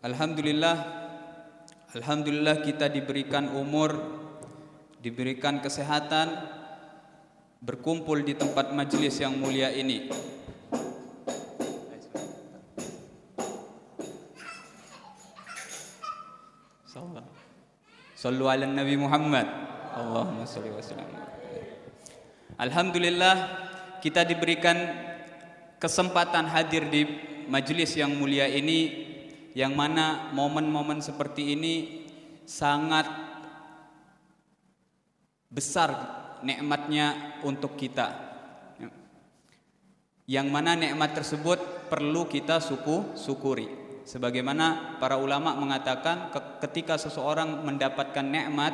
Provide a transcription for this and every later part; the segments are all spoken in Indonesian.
Alhamdulillah, Alhamdulillah kita diberikan umur, diberikan kesehatan, berkumpul di tempat majelis yang mulia ini. Sallu ala Nabi Muhammad. Allahumma salli wa sallam. Alhamdulillah kita diberikan kesempatan hadir di majelis yang mulia ini, yang mana momen-momen seperti ini sangat besar nikmatnya untuk kita, yang mana nikmat tersebut perlu kita syukuri. Sebagaimana para ulama mengatakan, ketika seseorang mendapatkan nikmat,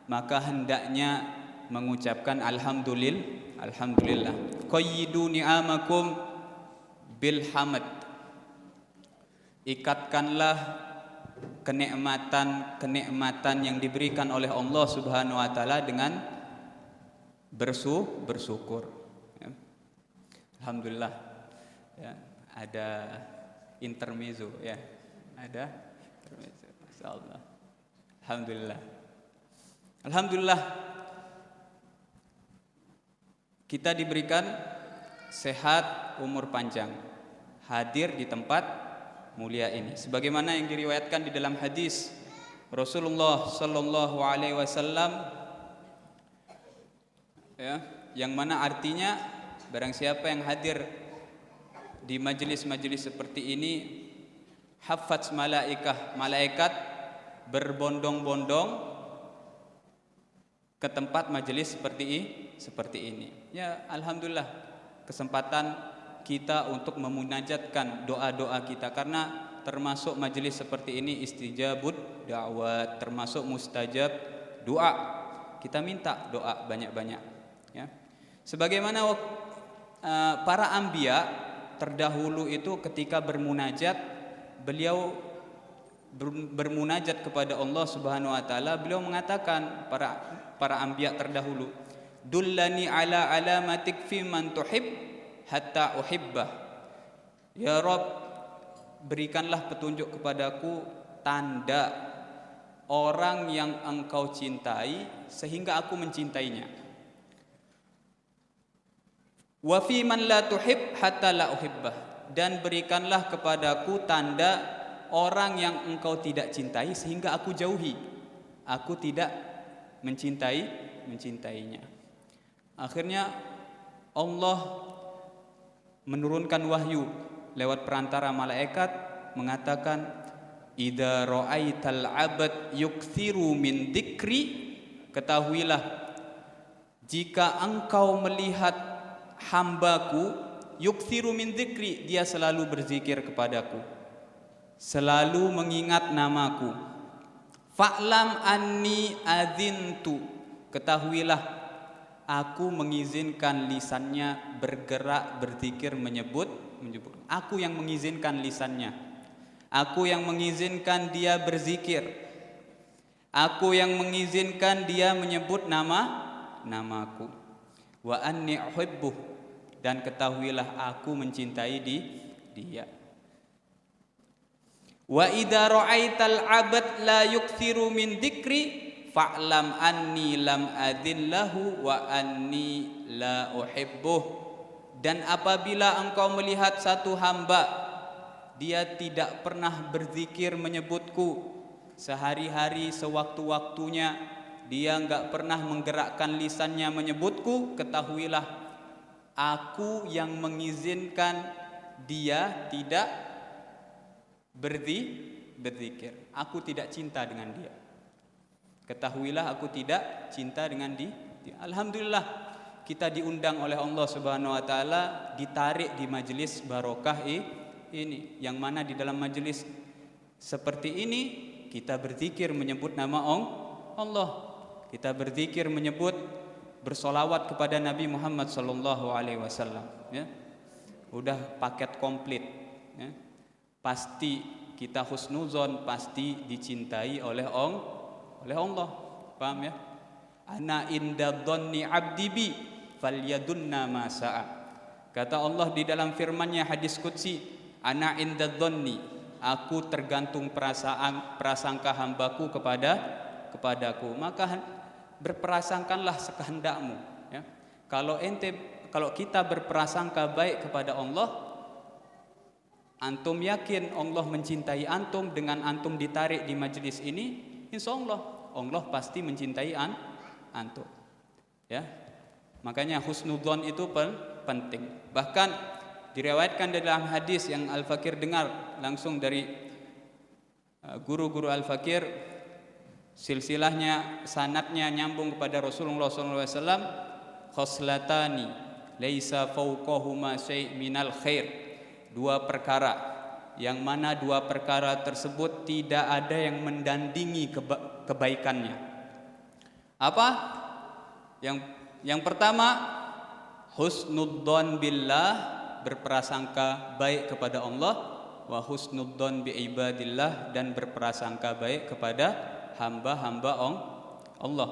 maka hendaknya mengucapkan alhamdulillah. Qayyidu ni'amakum bil hamd. Ikatkanlah kenikmatan yang diberikan oleh Allah Subhanahu wa taala dengan bersyukur. Alhamdulillah. Ya, ada intermezzo ya. Ada intermezzo. Masyaallah. Alhamdulillah. Alhamdulillah kita diberikan sehat, umur panjang, hadir di tempat mulia ini. Sebagaimana yang diriwayatkan di dalam hadis Rasulullah sallallahu alaihi wasallam ya, yang mana artinya barang siapa yang hadir di majelis-majelis seperti ini, hafaz malaikat berbondong-bondong ke tempat majelis seperti ini. Ya, alhamdulillah kesempatan kita untuk memunajatkan doa-doa kita, karena termasuk majelis seperti ini istijabud da'wat, termasuk mustajab doa. Kita minta doa banyak-banyak ya. Sebagaimana para anbiya terdahulu itu ketika bermunajat, beliau bermunajat kepada Allah Subhanahu wa taala, beliau mengatakan, para anbiya terdahulu, dullani ala alamatik fi man tuhib hatta uhibbah. Ya Rabb, berikanlah petunjuk kepadaku tanda orang yang engkau cintai sehingga aku mencintainya. Wa fi man la tuhib hatta la uhibbah, dan berikanlah kepadaku tanda orang yang engkau tidak cintai sehingga aku jauhi, aku tidak mencintainya. Akhirnya Allah menurunkan wahyu lewat perantara malaikat mengatakan, idza ra'aital 'abd yukthiru min dzikri, ketahuilah jika engkau melihat hambaku yukthiru min dzikri, dia selalu berzikir kepadaku, selalu mengingat namaku, fa'lam anni adzintu, ketahuilah aku mengizinkan lisannya bergerak berzikir menyebut. Aku yang mengizinkan lisannya, aku yang mengizinkan dia berzikir, aku yang mengizinkan dia menyebut namaku. Wa anni uhibbuh, dan ketahuilah aku mencintai dia. Wa idza ra'aital 'abd la yukthiru min dzikri fa'lam anni lam adillahu wa anni la uhibbuh. Dan apabila engkau melihat satu hamba, dia tidak pernah berzikir menyebutku sehari-hari, sewaktu-waktunya dia enggak pernah menggerakkan lisannya menyebutku, ketahuilah aku yang mengizinkan dia tidak berzikir. Aku tidak cinta dengan dia. Ketahuilah aku tidak cinta dengan dia. Alhamdulillah kita diundang oleh Allah Subhanahu wa taala, ditarik di majelis barokah ini, yang mana di dalam majelis seperti ini kita berzikir menyebut nama Allah. Kita berzikir menyebut, bersolawat kepada Nabi Muhammad sallallahu alaihi wasallam ya. Udah paket komplit ya. Pasti kita husnuzon, pasti dicintai oleh Allah. Paham ya? Ana inda dhanni 'abdi bi falyadunna ma sa'a. Kata Allah di dalam firman-Nya hadis qudsi, ana inda dhanni, aku tergantung prasangka hambaku kepadaku, maka berprasangkanlah sekehendakmu, ya. Kalau kita berprasangka baik kepada Allah, antum yakin Allah mencintai antum, dengan antum ditarik di majelis ini, insya Allah pasti mencintai antum, ya. Makanya husnudzon itu penting. Bahkan diriwayatkan dalam hadis yang Al-Fakir dengar langsung dari guru-guru Al-Fakir, silsilahnya, sanadnya nyambung kepada Rasulullah SAW, khoslatani laisa fauqahuma syai' minal khair, dua perkara yang mana dua perkara tersebut tidak ada yang mendandingi kebaikannya. Apa? Yang pertama, husnudzon billah, berprasangka baik kepada Allah, wa husnudzon bi ibadillah, dan berprasangka baik kepada hamba-hamba Allah.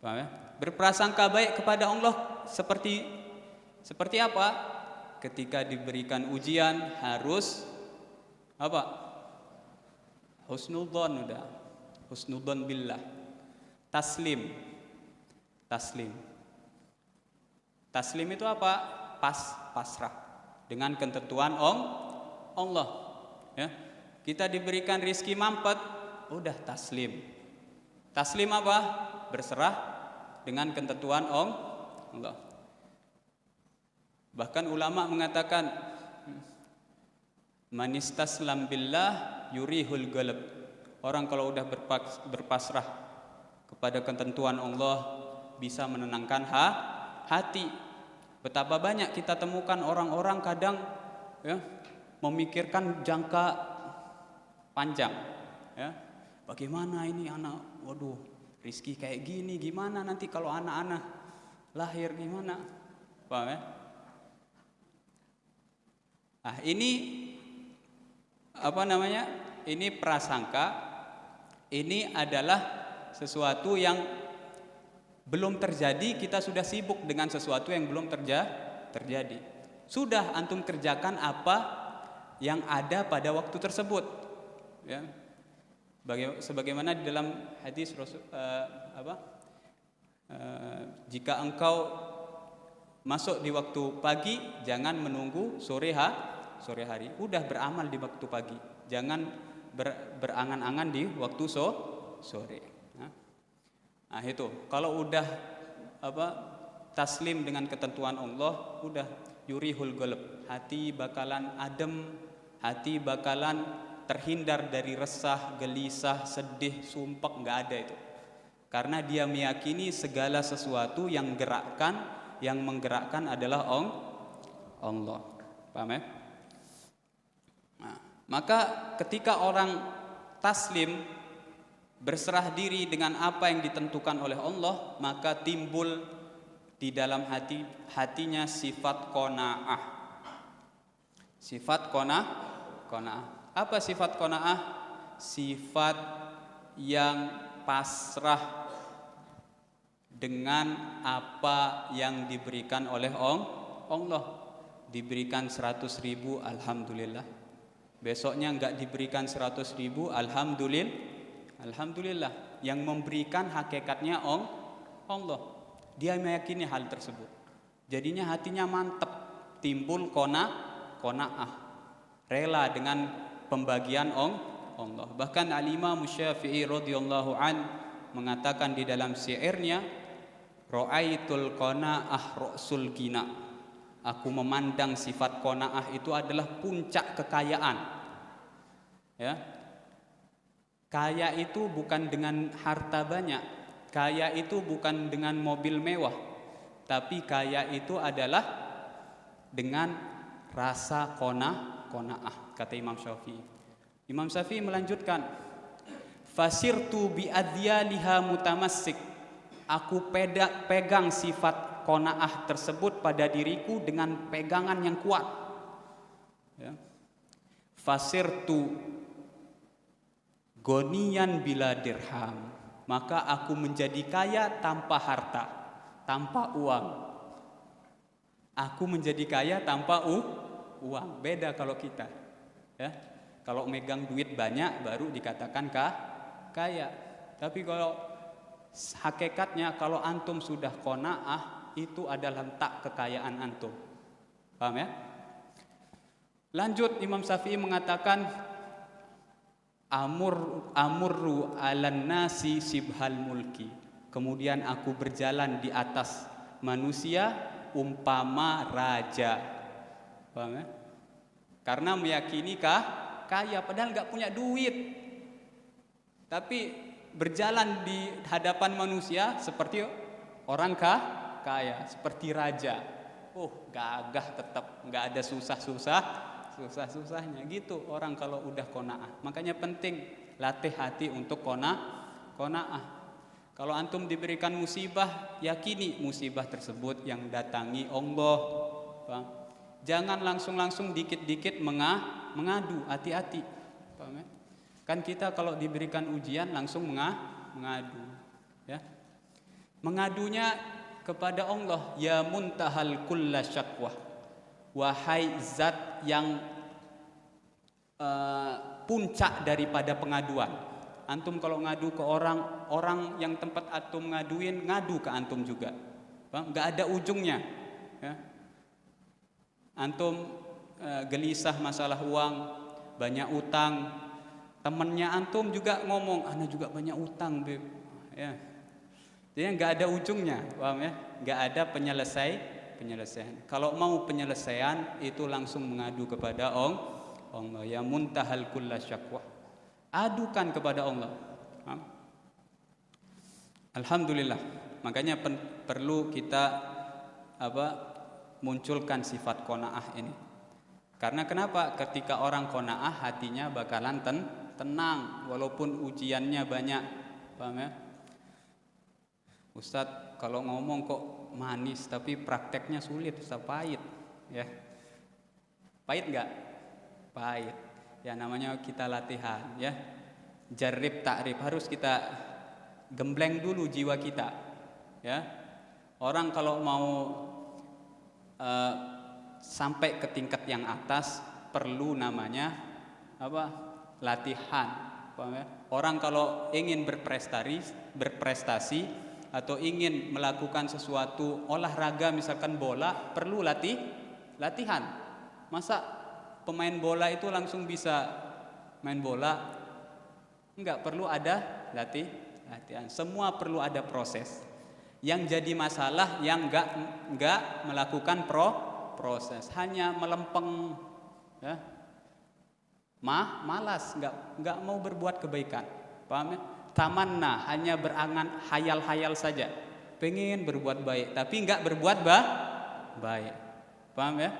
Paham ya? Berprasangka baik kepada Allah seperti apa? Ketika diberikan ujian harus apa? Husnudzon, udah. Husnudzon billah. Taslim itu apa? Pasrah dengan ketentuan Allah, ya. Kita diberikan rizki mampet, udah taslim apa? Berserah dengan ketentuan Allah. Bahkan ulama mengatakan manistaslam billah yurihul galab, orang kalau udah berpasrah kepada ketentuan Allah bisa menenangkan hati. Betapa banyak kita temukan orang-orang kadang, ya, memikirkan jangka panjang, ya. Bagaimana ini anak, waduh, rizki kayak gini, gimana nanti kalau anak-anak lahir gimana, paham ya? Nah, ini apa namanya? Ini prasangka, ini adalah sesuatu yang belum terjadi, kita sudah sibuk dengan sesuatu yang belum terjadi. Sudah antum kerjakan apa yang ada pada waktu tersebut, ya. Sebagaimana di dalam hadis jika engkau masuk di waktu pagi, jangan menunggu sore hari. Udah beramal di waktu pagi, jangan berangan-angan di waktu sore. Nah itu, kalau udah taslim dengan ketentuan Allah, udah yurihul qalb, hati bakalan adem, hati bakalan terhindar dari resah, gelisah, sedih, sumpek, nggak ada itu. Karena dia meyakini segala sesuatu yang menggerakkan adalah Allah. Paham ya? Nah, maka ketika orang taslim, berserah diri dengan apa yang ditentukan oleh Allah, maka timbul di dalam hatinya sifat qanaah. Sifat qanaah. Apa sifat qanaah? Sifat yang pasrah dengan apa yang diberikan oleh Allah. Diberikan 100.000, alhamdulillah. Besoknya enggak diberikan 100.000, alhamdulillah. Yang memberikan hakikatnya Allah. Dia meyakini hal tersebut. Jadinya hatinya mantap, timbul qanaah, rela dengan pembagian Allah. Bahkan Al-Imam Syafi'i radhiyallahu an mengatakan di dalam syairnya, ra'aitul qanaah ra'sul ghina. Aku memandang sifat qanaah itu adalah puncak kekayaan. Ya. Kaya itu bukan dengan harta banyak, kaya itu bukan dengan mobil mewah, tapi kaya itu adalah dengan rasa qanaah, kata Imam Syafi'i. Imam Syafi'i melanjutkan, fasirtu bi adyaliha mutamassik. Aku pegang sifat qanaah tersebut pada diriku dengan pegangan yang kuat. Ya. Fasirtu goniyan bila dirham, maka aku menjadi kaya tanpa harta, tanpa uang. Aku menjadi kaya tanpa uang. Beda kalau kita, ya. Kalau megang duit banyak baru dikatakan kaya. Tapi kalau hakikatnya kalau antum sudah qanaah, itu adalah letak kekayaan antum. Paham ya? Lanjut, Imam Syafi'i mengatakan amurru alan nasi sibhal mulki. Kemudian aku berjalan di atas manusia umpama raja. Paham ya? Karena meyakini kaya padahal nggak punya duit, tapi berjalan di hadapan manusia seperti orang kaya, seperti raja. Gagah tetap, nggak ada susah-susahnya gitu orang kalau udah qanaah. Makanya penting latih hati untuk qanaah. Kalau antum diberikan musibah, yakini musibah tersebut yang datangi Allah. Paham? Jangan langsung dikit-dikit mengadu, hati-hati. Paham ya? Kan kita kalau diberikan ujian langsung mengadu, ya. Mengadunya kepada Allah, ya muntahal kulla syakwah. Wahai zat yang puncak daripada pengaduan. Antum kalau ngadu ke orang yang tempat antum ngaduin, ngadu ke antum juga. Paham? Nggak ada ujungnya, ya. Antum gelisah masalah uang, banyak utang, temennya antum juga ngomong, ana juga banyak utang, beb. Ya. Jadi nggak ada ujungnya, paham ya? Nggak ada penyelesaian. Kalau mau penyelesaian itu langsung mengadu kepada Allah. Ya muntahal kulla syakwah. Adukan kepada Allah. Paham? Alhamdulillah. Makanya perlu kita munculkan sifat qanaah ini. Karena kenapa? Ketika orang qanaah hatinya bakalan tenang walaupun ujiannya banyak. Paham ya? Ustadz kalau ngomong kok manis tapi prakteknya sulit, Ustadz, pahit ya. Pahit enggak? Pahit. Ya namanya kita latihan ya. Jarib takrib, harus kita gembleng dulu jiwa kita. Ya. Orang kalau mau sampai ke tingkat yang atas perlu namanya latihan. Paham ya? Orang kalau ingin berprestasi atau ingin melakukan sesuatu olahraga misalkan bola, perlu latihan. Masa pemain bola itu langsung bisa main bola? Enggak, perlu ada latihan. Semua perlu ada proses. Yang jadi masalah yang enggak melakukan proses, hanya melempeng ya. Malas, enggak mau berbuat kebaikan. Paham ya? Tamanna, hanya berangan hayal-hayal saja. Pengen berbuat baik tapi enggak berbuat baik. Paham ya?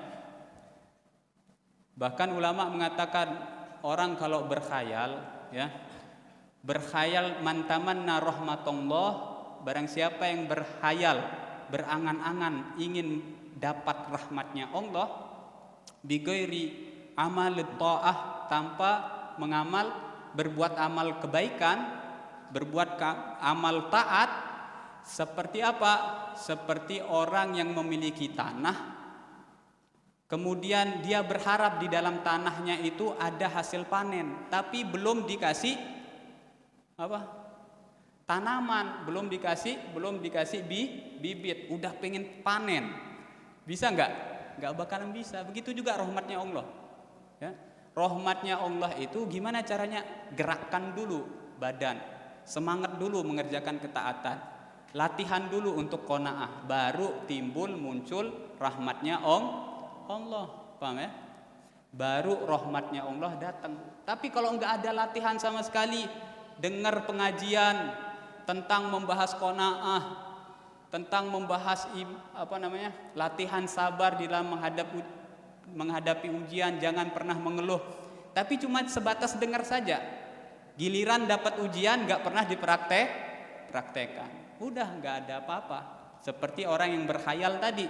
Bahkan ulama mengatakan orang kalau berkhayal ya, berkhayal man tamanna rahmatullah. Barang siapa yang berkhayal, berangan-angan ingin dapat rahmatnya Allah, bighairi amal ta'ah, tanpa berbuat amal kebaikan, berbuat amal taat, seperti apa? Seperti orang yang memiliki tanah, kemudian dia berharap di dalam tanahnya itu ada hasil panen, tapi belum dikasih tanaman, belum dikasih bibit, udah pengen panen, bisa nggak bakalan bisa. Begitu juga rahmatnya Allah ya. Rahmatnya Allah itu gimana caranya? Gerakkan dulu badan, semangat dulu mengerjakan ketaatan, latihan dulu untuk qanaah, baru muncul rahmatnya Allah. Paham ya? Baru rahmatnya Allah datang. Tapi kalau nggak ada latihan sama sekali, dengar pengajian tentang membahas qanaah, tentang membahas latihan sabar di dalam menghadapi ujian, jangan pernah mengeluh, tapi cuma sebatas dengar saja. Giliran dapat ujian nggak pernah dipraktekkan, udah nggak ada apa-apa. Seperti orang yang berkhayal tadi,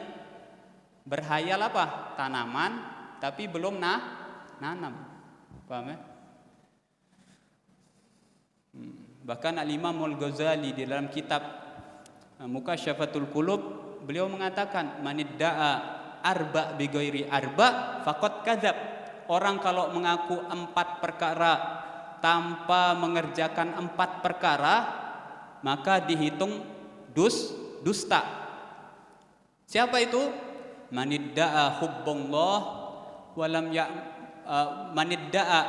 berkhayal tanaman, tapi belum nanam. Paham ya? Bahkan Al-Imam Al-Ghazali di dalam kitab Mukasyafatul Qulub, beliau mengatakan manidda'a arba bighairi arba faqad kadzab. orang kalau mengaku 4 perkara tanpa mengerjakan 4 perkara, maka dihitung dusta. Siapa itu? Manidda'a hubballah walam ya manidda'a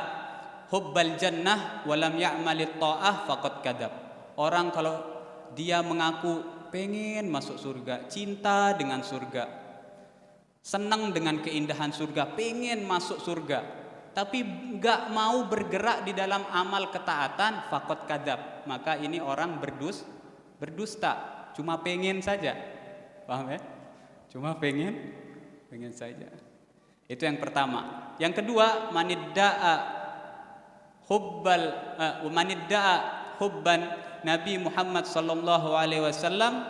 hubbal jannah walam ya'malit ta'ah faqad kadzab. Orang kalau dia mengaku pengen masuk surga, cinta dengan surga, senang dengan keindahan surga, pengen masuk surga, tapi enggak mau bergerak di dalam amal ketaatan, faqad kadzab, maka ini orang berdusta, cuma pengen saja. Paham ya? Cuma pengen saja. Itu yang pertama. Yang kedua, manidda'a hubban Nabi Muhammad sallallahu alaihi wasallam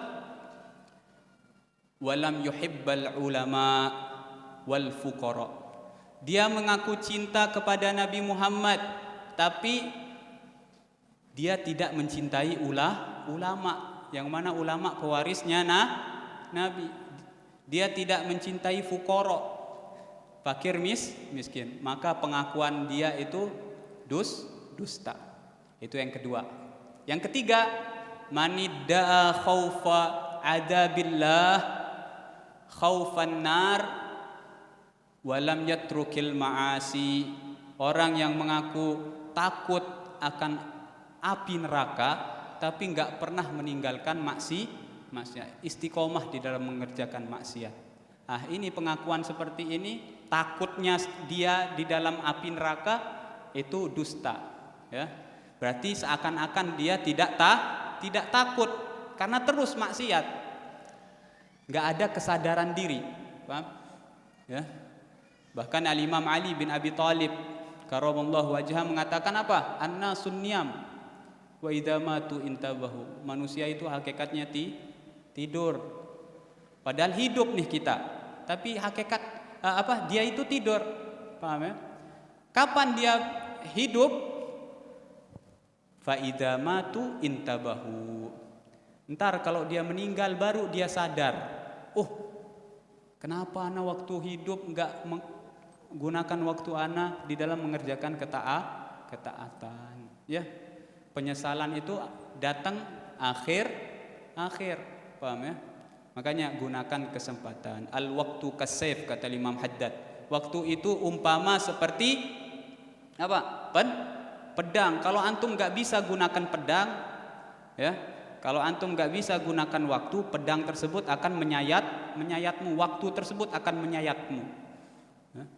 walam yuhibbal ulama wal fuqara. Dia mengaku cinta kepada Nabi Muhammad, tapi dia tidak mencintai ulama, yang mana ulama pewarisnya Nabi. Dia tidak mencintai fuqara, fakir miskin. Maka pengakuan dia itu dusta. Itu yang kedua. Yang ketiga, manidda'a khaufa adabillah khaufan nar walam yatrukil ma'asi. Orang yang mengaku takut akan api neraka tapi enggak pernah meninggalkan maksiat, istiqomah di dalam mengerjakan maksiat. Ini pengakuan seperti ini, takutnya dia di dalam api neraka, itu dusta, ya. Berarti seakan-akan dia tidak takut karena terus maksiat, nggak ada kesadaran diri, paham? Ya. Bahkan Al-Imam Ali bin Abi Thalib karamallahu wajhah mengatakan apa? An-nasun niyam wa idza matu intabahu. Manusia itu hakikatnya tidur. Padahal hidup nih kita, tapi hakikat dia itu tidur, paham ya? Kapan dia hidup? Fa idza matu intabahu. Ntar kalau dia meninggal baru dia sadar. Kenapa ana waktu hidup enggak menggunakan waktu ana di dalam mengerjakan ketaatan? Ya. Penyesalan itu datang akhir, paham ya? Makanya gunakan kesempatan. Al waktu kasayf, kata Imam Haddad. Waktu itu umpama seperti apa? Pedang. Kalau antum nggak bisa gunakan pedang, ya, kalau antum nggak bisa gunakan waktu, pedang tersebut akan menyayatmu. Waktu tersebut akan menyayatmu. Ya.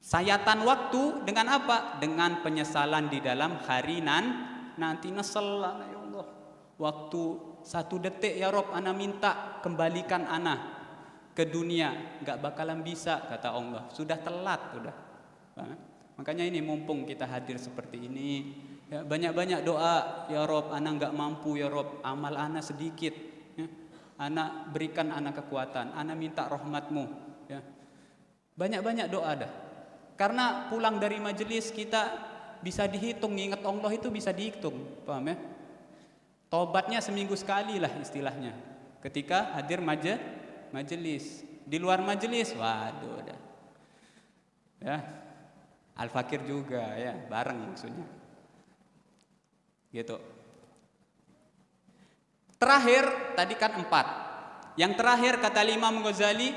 Sayatan waktu dengan apa? Dengan penyesalan di dalam hari nanti. Nesel, ya Allah. Waktu 1 detik ya Rob, ana minta kembalikan ana ke dunia, nggak bakalan bisa, kata Allah. Sudah telat, sudah. Makanya ini mumpung kita hadir seperti ini, ya, banyak-banyak doa, ya Rob, ana nggak mampu ya Rob, amal ana sedikit, ya. Ana berikan ana kekuatan, ana minta rahmatmu, ya. Banyak-banyak doa dah. Karena pulang dari majelis kita bisa dihitung, ingat Allah itu bisa dihitung, paham ya? Tobatnya seminggu sekali lah istilahnya. Ketika hadir majelis, di luar majelis, waduh dah. Ya. Al-Fakir juga, ya, bareng maksudnya. Gitu. Terakhir tadi kan 4. Yang terakhir kata Imam Ghazali,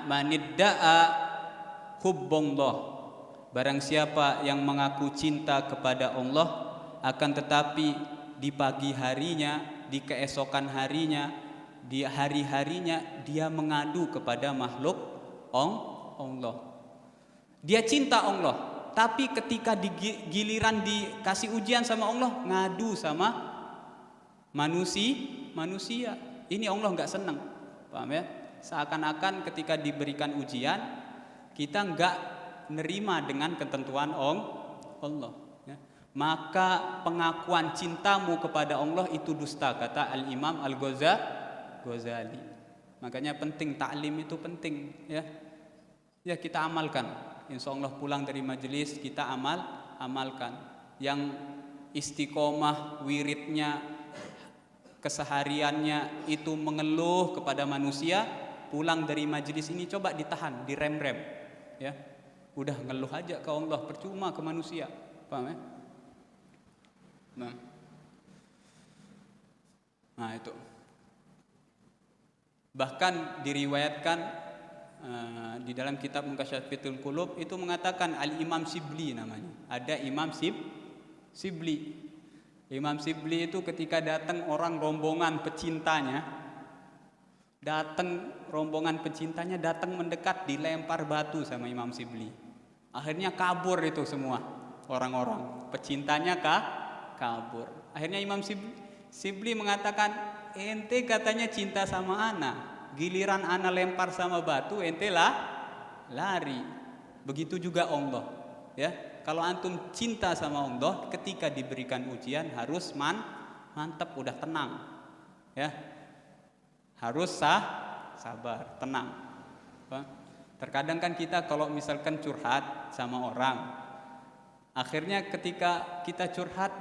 manidda'a hubballah. Barang siapa yang mengaku cinta kepada Allah, akan tetapi di pagi harinya, di keesokan harinya, di hari-harinya dia mengadu kepada makhluk Allah. Dia cinta Allah, tapi ketika giliran dikasih ujian sama Allah, ngadu sama manusia. Ini Allah nggak senang, paham ya? Seakan-akan ketika diberikan ujian, kita nggak nerima dengan ketentuan Allah. Ya. Maka pengakuan cintamu kepada Allah itu dusta, kata Al-Imam Al-Ghazali. Makanya penting, taklim itu penting, ya. Ya, kita amalkan. Insya Allah pulang dari majelis kita amalkan. Yang istiqomah wiridnya, kesehariannya itu mengeluh kepada manusia, pulang dari majelis ini coba ditahan, direm-rem, ya. Udah ngeluh aja ke Allah, percuma ke manusia. Paham ya? Nah itu. Bahkan diriwayatkan di dalam kitab Munkasyafatul Qulub itu mengatakan Al-Imam Shibli namanya. Ada Imam Shibli. Imam Shibli itu ketika datang rombongan pecintanya datang mendekat, dilempar batu sama Imam Shibli. Akhirnya kabur itu semua orang-orang pecintanya kabur. Akhirnya Imam Shibli mengatakan, ente katanya cinta sama ana, giliran ana lempar sama batu ente lari. Begitu juga Allah, ya. Kalau antum cinta sama Allah, ketika diberikan ujian harus mantap, udah tenang, ya. Harus sabar, tenang. Terkadang kan kita kalau misalkan curhat sama orang, akhirnya ketika kita curhat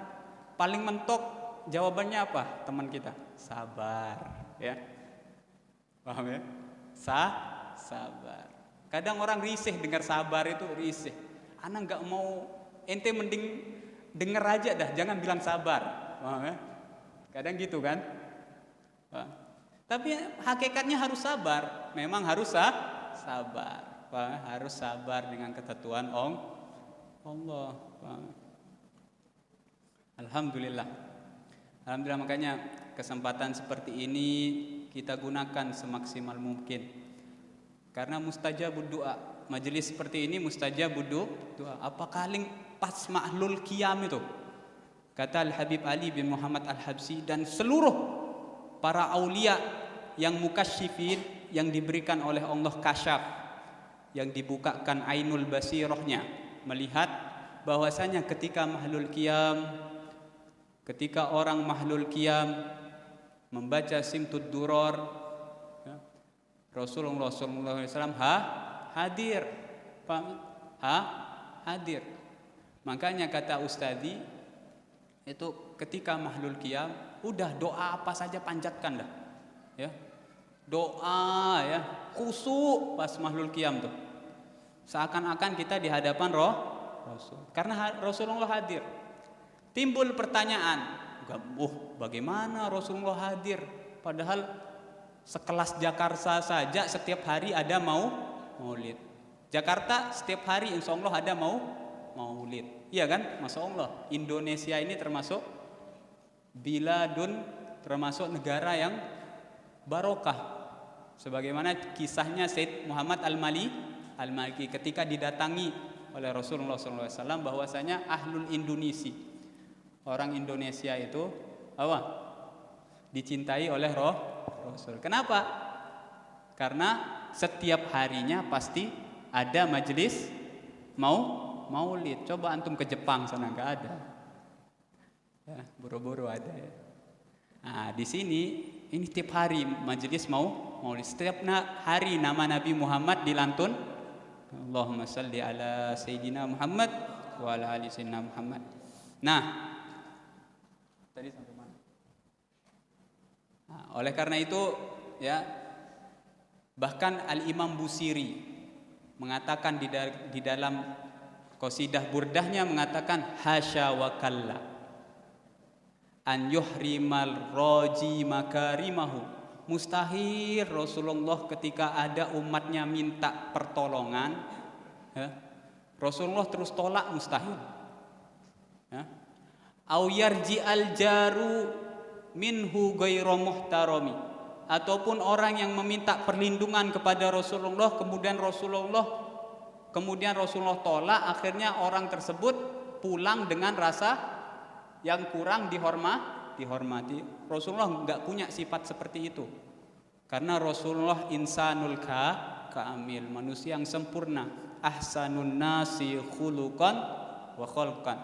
paling mentok jawabannya apa? Teman kita, sabar, ya. Paham ya? Sabar. Kadang orang risih dengar sabar itu risih. Ana nggak mau, ente mending denger aja dah, jangan bilang sabar. Paham ya? Kadang gitu kan? Tapi hakikatnya harus sabar. Memang harus sabar. Harus sabar dengan ketentuan Allah. Alhamdulillah. Alhamdulillah, makanya kesempatan seperti ini kita gunakan semaksimal mungkin. Karena mustajabud doa. Majelis seperti ini mustajabud doa. Apa kaling pas mahlul qiyam itu. Kata Al-Habib Ali bin Muhammad Al-Habsyi dan seluruh para aulia yang mukasyifin, yang diberikan oleh Allah kasyaf, yang dibukakan ainul basirahnya, melihat bahwasanya ketika orang mahlul qiyam membaca simtud duror, ya, Rasulullah SAW hadir. Hadir. Makanya kata Ustadi itu ketika mahlul qiyam, udah doa apa saja panjatkan dah, ya. Doa, ya, khusyuk pas mahlul qiyam tuh. Seakan-akan kita di hadapan Rasul. Karena Rasulullah hadir. Timbul pertanyaan, bagaimana Rasulullah hadir? Padahal sekelas Jakarta saja setiap hari ada maulid. Jakarta setiap hari insya Allah ada maulid. Iya kan? Masya Allah. Indonesia ini termasuk biladun, termasuk negara yang barokah. Sebagaimana kisahnya Said Muhammad Al-Maliki ketika didatangi oleh Rasulullah SAW bahwasanya ahlul Indonesia, orang Indonesia itu dicintai oleh Rasul. Kenapa? Karena setiap harinya pasti ada majelis maulid. Coba antum ke Jepang sana nggak ada, ya, buru-buru ada, ya. Nah di sini ini tiap hari majelis maulid. Setiap hari nama Nabi Muhammad dilantun. Allahumma salli ala Sayyidina Muhammad wa ala ali Sayyidina Muhammad. Nah, tadi sampai mana? Nah, oleh karena itu, ya, bahkan Al-Imam Busiri mengatakan di dalam qasidah burdahnya mengatakan hasya wa kalla an yuhrimal raji makarimahu. Mustahil Rasulullah ketika ada umatnya minta pertolongan, ya, Rasulullah terus tolak, mustahil, ya. Au yarji al jaru minhu ghairu muhtarami, ataupun orang yang meminta perlindungan kepada Rasulullah kemudian Rasulullah tolak, akhirnya orang tersebut pulang dengan rasa yang kurang dihormati. Rasulullah enggak punya sifat seperti itu. Karena Rasulullah insanul kamil, manusia yang sempurna. Ahsanun nasi khuluqan wa khalqan.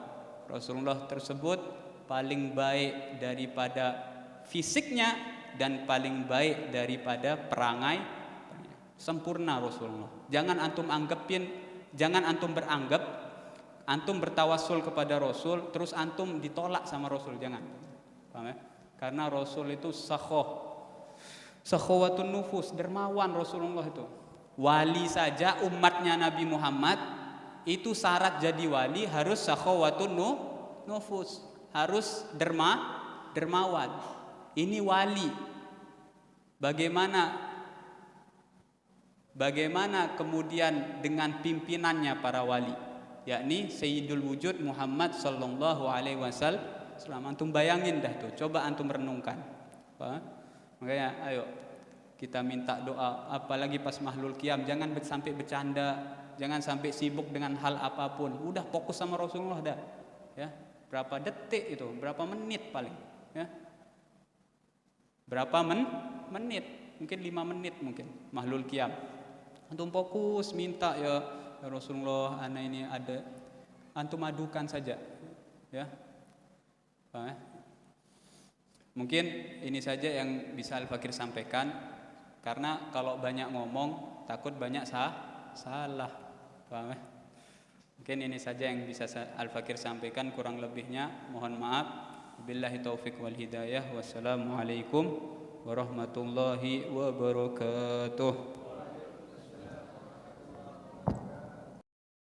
Rasulullah tersebut paling baik daripada fisiknya dan paling baik daripada perangai. Sempurna Rasulullah. Jangan antum beranggap antum bertawassul kepada Rasul terus antum ditolak sama Rasul, jangan. Paham ya? Karena Rasul itu sakhawatun nufus, dermawan Rasulullah itu. Wali saja umatnya Nabi Muhammad itu syarat jadi wali harus sakhawatun nufus, harus dermawan. Ini wali. Bagaimana kemudian dengan pimpinannya para wali, yakni Sayyidul Wujud Muhammad sallallahu alaihi wasallam. Antum bayangin dah tuh, coba antum renungkan. Makanya ayo kita minta doa, apalagi pas Mahlul Qiyam, jangan sampai bercanda, jangan sampai sibuk dengan hal apapun. Udah fokus sama Rasulullah dah. Ya, berapa detik itu, berapa menit paling, ya. Berapa menit? Mungkin 5 menit mungkin Mahlul Qiyam. Antum fokus minta ya Rasulullah, ana ini ada, antum adukan saja, ya. Mungkin ini saja yang bisa Al-Fakir sampaikan, karena kalau banyak ngomong takut banyak salah. Paham ya? Mungkin ini saja yang bisa Al-Fakir sampaikan, kurang lebihnya mohon maaf. Billahi taufik wal hidayah. Wassalamualaikum warahmatullahi wabarakatuh.